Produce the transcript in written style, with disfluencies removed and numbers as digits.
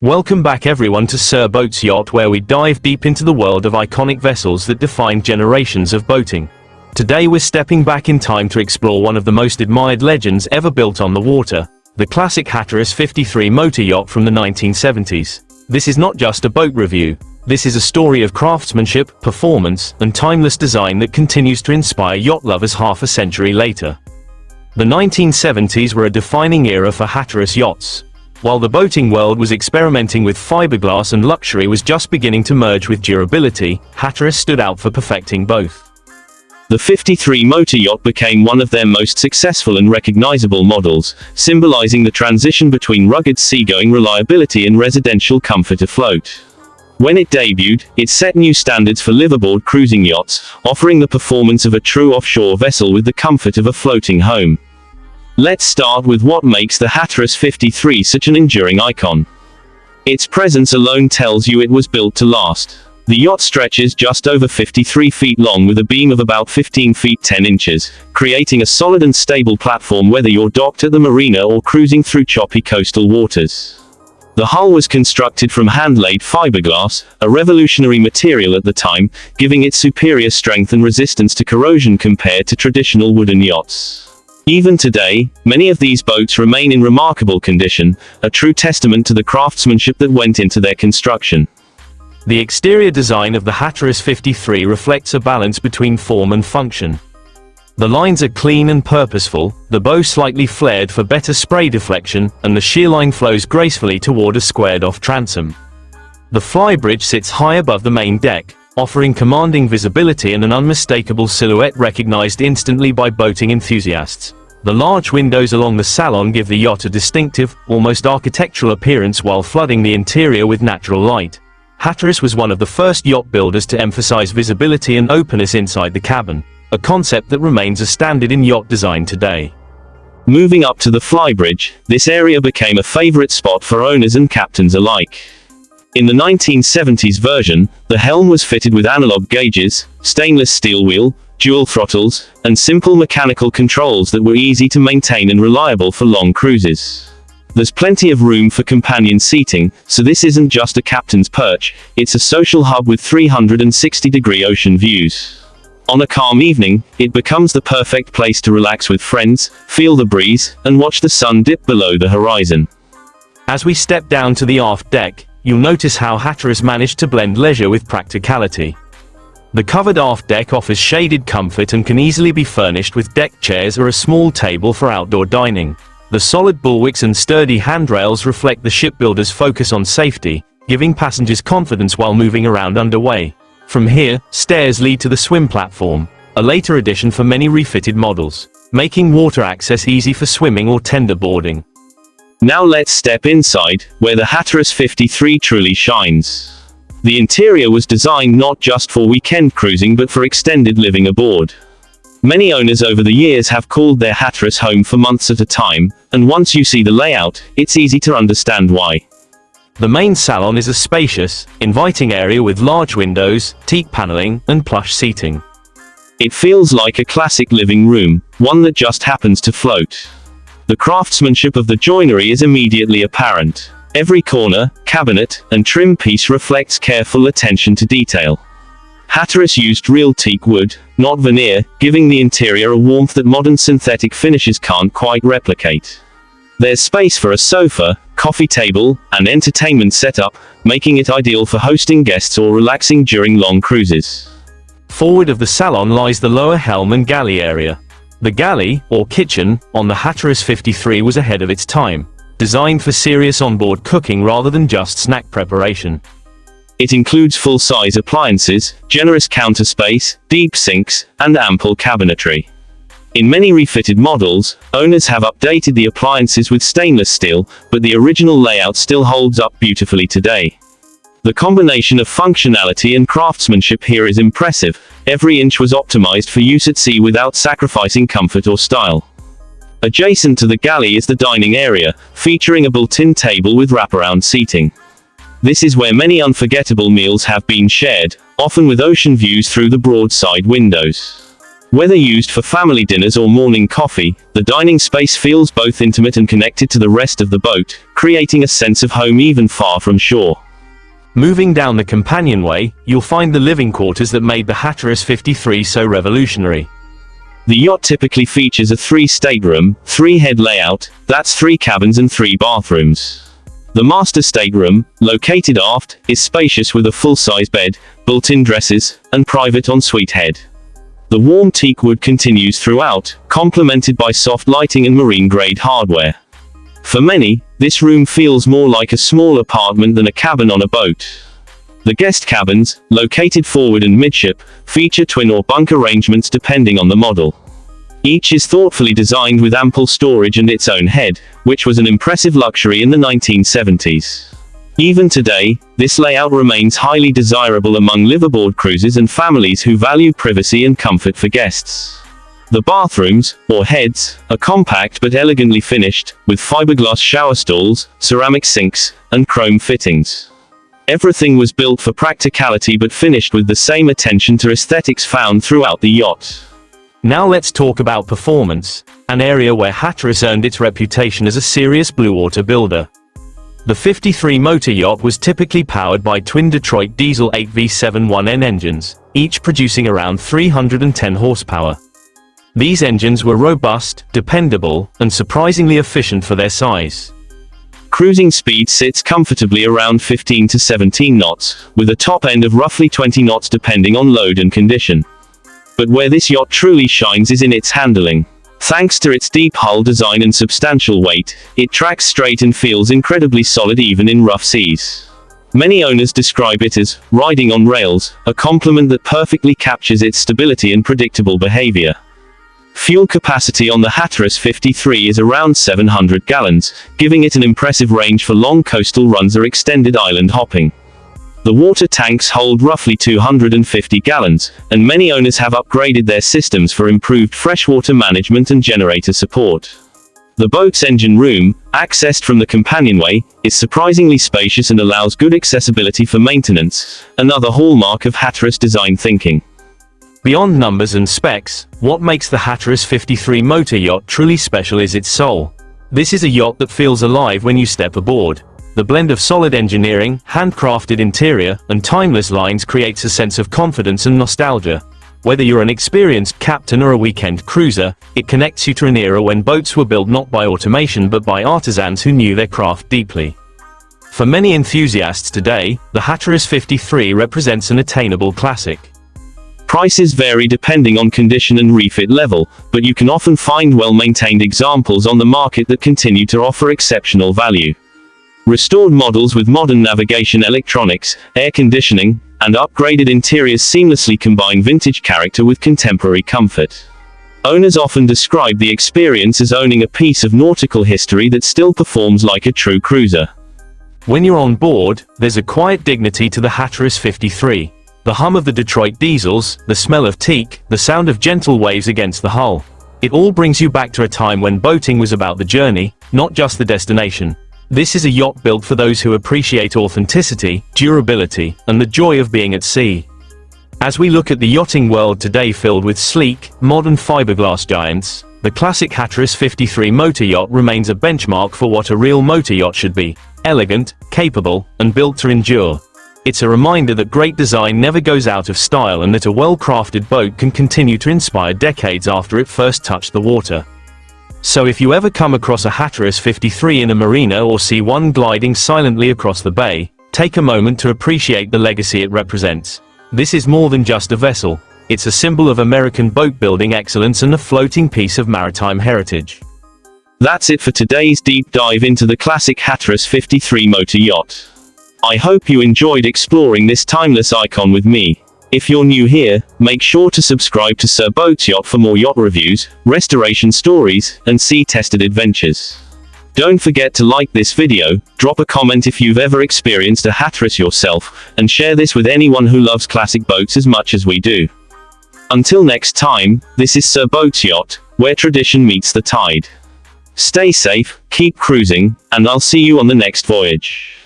Welcome back everyone to Sir Boats Yacht, where we dive deep into the world of iconic vessels that defined generations of boating. Today we're stepping back in time to explore one of the most admired legends ever built on the water, the classic Hatteras 53 motor yacht from the 1970s. This is not just a boat review. This is a story of craftsmanship, performance, and timeless design that continues to inspire yacht lovers half a century later. The 1970s were a defining era for Hatteras yachts. While the boating world was experimenting with fiberglass and luxury was just beginning to merge with durability, Hatteras stood out for perfecting both. The 53 motor yacht became one of their most successful and recognizable models, symbolizing the transition between rugged seagoing reliability and residential comfort afloat. When it debuted, it set new standards for liveaboard cruising yachts, offering the performance of a true offshore vessel with the comfort of a floating home. Let's start with what makes the Hatteras 53 such an enduring icon. Its presence alone tells you it was built to last. The yacht stretches just over 53 feet long with a beam of about 15 feet 10 inches, creating a solid and stable platform whether you're docked at the marina or cruising through choppy coastal waters. The hull was constructed from hand-laid fiberglass, a revolutionary material at the time, giving it superior strength and resistance to corrosion compared to traditional wooden yachts. Even today, many of these boats remain in remarkable condition, a true testament to the craftsmanship that went into their construction. The exterior design of the Hatteras 53 reflects a balance between form and function. The lines are clean and purposeful, the bow slightly flared for better spray deflection, and the shearline flows gracefully toward a squared-off transom. The flybridge sits high above the main deck, offering commanding visibility and an unmistakable silhouette recognized instantly by boating enthusiasts. The large windows along the Salon give the yacht a distinctive, almost architectural appearance while flooding the interior with natural light. Hatteras was one of the first yacht builders to emphasize visibility and openness inside the cabin, a concept that remains a standard in yacht design today. Moving up to the flybridge, this area became a favorite spot for owners and captains alike. In the 1970s version, the Helm was fitted with analog gauges, stainless steel wheel, dual throttles, and simple mechanical controls that were easy to maintain and reliable for long cruises. There's plenty of room for companion seating, so this isn't just a captain's perch, it's a social hub with 360-degree ocean views. On a calm evening, it becomes the perfect place to relax with friends, feel the breeze, and watch the sun dip below the horizon. As we step down to the aft deck, you'll notice how Hatteras managed to blend leisure with practicality. The covered aft deck offers shaded comfort and can easily be furnished with deck chairs or a small table for outdoor dining. The solid bulwarks and sturdy handrails reflect the shipbuilder's focus on safety, giving passengers confidence while moving around underway. From here, stairs lead to the swim platform, a later addition for many refitted models, making water access easy for swimming or tender boarding. Now let's step inside, where the Hatteras 53 truly shines. The interior was designed not just for weekend cruising but for extended living aboard. Many owners over the years have called their Hatteras home for months at a time, and once you see the layout, it's easy to understand why. The main salon is a spacious, inviting area with large windows, teak paneling, and plush seating. It feels like a classic living room, one that just happens to float. The craftsmanship of the joinery is immediately apparent. Every corner, cabinet, and trim piece reflects careful attention to detail. Hatteras used real teak wood, not veneer, giving the interior a warmth that modern synthetic finishes can't quite replicate. There's space for a sofa, coffee table, and entertainment setup, making it ideal for hosting guests or relaxing during long cruises. Forward of the salon lies the lower helm and galley area. The galley, or kitchen, on the Hatteras 53 was ahead of its time, designed for serious onboard cooking rather than just snack preparation. It includes full-size appliances, generous counter space, deep sinks, and ample cabinetry. In many refitted models, owners have updated the appliances with stainless steel, but the original layout still holds up beautifully today. The combination of functionality and craftsmanship here is impressive. Every inch was optimized for use at sea without sacrificing comfort or style. Adjacent to the galley is the dining area, featuring a built-in table with wraparound seating. This is where many unforgettable meals have been shared, often with ocean views through the broadside windows. Whether used for family dinners or morning coffee, the dining space feels both intimate and connected to the rest of the boat, creating a sense of home even far from shore. Moving down the companionway, you'll find the living quarters that made the Hatteras 53 so revolutionary. The yacht typically features a 3-stateroom, 3-head layout, that's 3 cabins and 3 bathrooms. The master stateroom, located aft, is spacious with a full-size bed, built-in dressers, and private ensuite head. The warm teak wood continues throughout, complemented by soft lighting and marine-grade hardware. For many, this room feels more like a small apartment than a cabin on a boat. The guest cabins, located forward and midship, feature twin or bunk arrangements depending on the model. Each is thoughtfully designed with ample storage and its own head, which was an impressive luxury in the 1970s. Even today, this layout remains highly desirable among liveaboard cruisers and families who value privacy and comfort for guests. The bathrooms, or heads, are compact but elegantly finished, with fiberglass shower stalls, ceramic sinks, and chrome fittings. Everything was built for practicality but finished with the same attention to aesthetics found throughout the yacht. Now let's talk about performance, an area where Hatteras earned its reputation as a serious blue water builder. The 53 Motor Yacht was typically powered by twin Detroit diesel 8V7 1N engines, each producing around 310 horsepower. These engines were robust, dependable, and surprisingly efficient for their size. Cruising speed sits comfortably around 15 to 17 knots, with a top end of roughly 20 knots depending on load and condition. But where this yacht truly shines is in its handling. Thanks to its deep hull design and substantial weight, it tracks straight and feels incredibly solid even in rough seas. Many owners describe it as riding on rails, a compliment that perfectly captures its stability and predictable behavior. Fuel capacity on the Hatteras 53 is around 700 gallons, giving it an impressive range for long coastal runs or extended island hopping. The water tanks hold roughly 250 gallons, and many owners have upgraded their systems for improved freshwater management and generator support. The boat's engine room, accessed from the companionway, is surprisingly spacious and allows good accessibility for maintenance, another hallmark of Hatteras design thinking. Beyond numbers and specs, what makes the Hatteras 53 Motor Yacht truly special is its soul. This is a yacht that feels alive when you step aboard. The blend of solid engineering, handcrafted interior, and timeless lines creates a sense of confidence and nostalgia. Whether you're an experienced captain or a weekend cruiser, it connects you to an era when boats were built not by automation but by artisans who knew their craft deeply. For many enthusiasts today, the Hatteras 53 represents an attainable classic. Prices vary depending on condition and refit level, but you can often find well-maintained examples on the market that continue to offer exceptional value. Restored models with modern navigation electronics, air conditioning, and upgraded interiors seamlessly combine vintage character with contemporary comfort. Owners often describe the experience as owning a piece of nautical history that still performs like a true cruiser. When you're on board, there's a quiet dignity to the Hatteras 53. The hum of the Detroit diesels, the smell of teak, the sound of gentle waves against the hull. It all brings you back to a time when boating was about the journey, not just the destination. This is a yacht built for those who appreciate authenticity, durability, and the joy of being at sea. As we look at the yachting world today filled with sleek, modern fiberglass giants, the classic Hatteras 53 Motor Yacht remains a benchmark for what a real motor yacht should be: elegant, capable, and built to endure. It's a reminder that great design never goes out of style and that a well-crafted boat can continue to inspire decades after it first touched the water. So if you ever come across a Hatteras 53 in a marina or see one gliding silently across the bay, take a moment to appreciate the legacy it represents. This is more than just a vessel. It's a symbol of American boat-building excellence and a floating piece of maritime heritage. That's it for today's deep dive into the classic Hatteras 53 Motor Yacht. I hope you enjoyed exploring this timeless icon with me. If you're new here, make sure to subscribe to Boats Yacht for more yacht reviews, restoration stories, and sea-tested adventures. Don't forget to like this video, drop a comment if you've ever experienced a Hatteras yourself, and share this with anyone who loves classic boats as much as we do. Until next time, this is Boats Yacht, where tradition meets the tide. Stay safe, keep cruising, and I'll see you on the next voyage.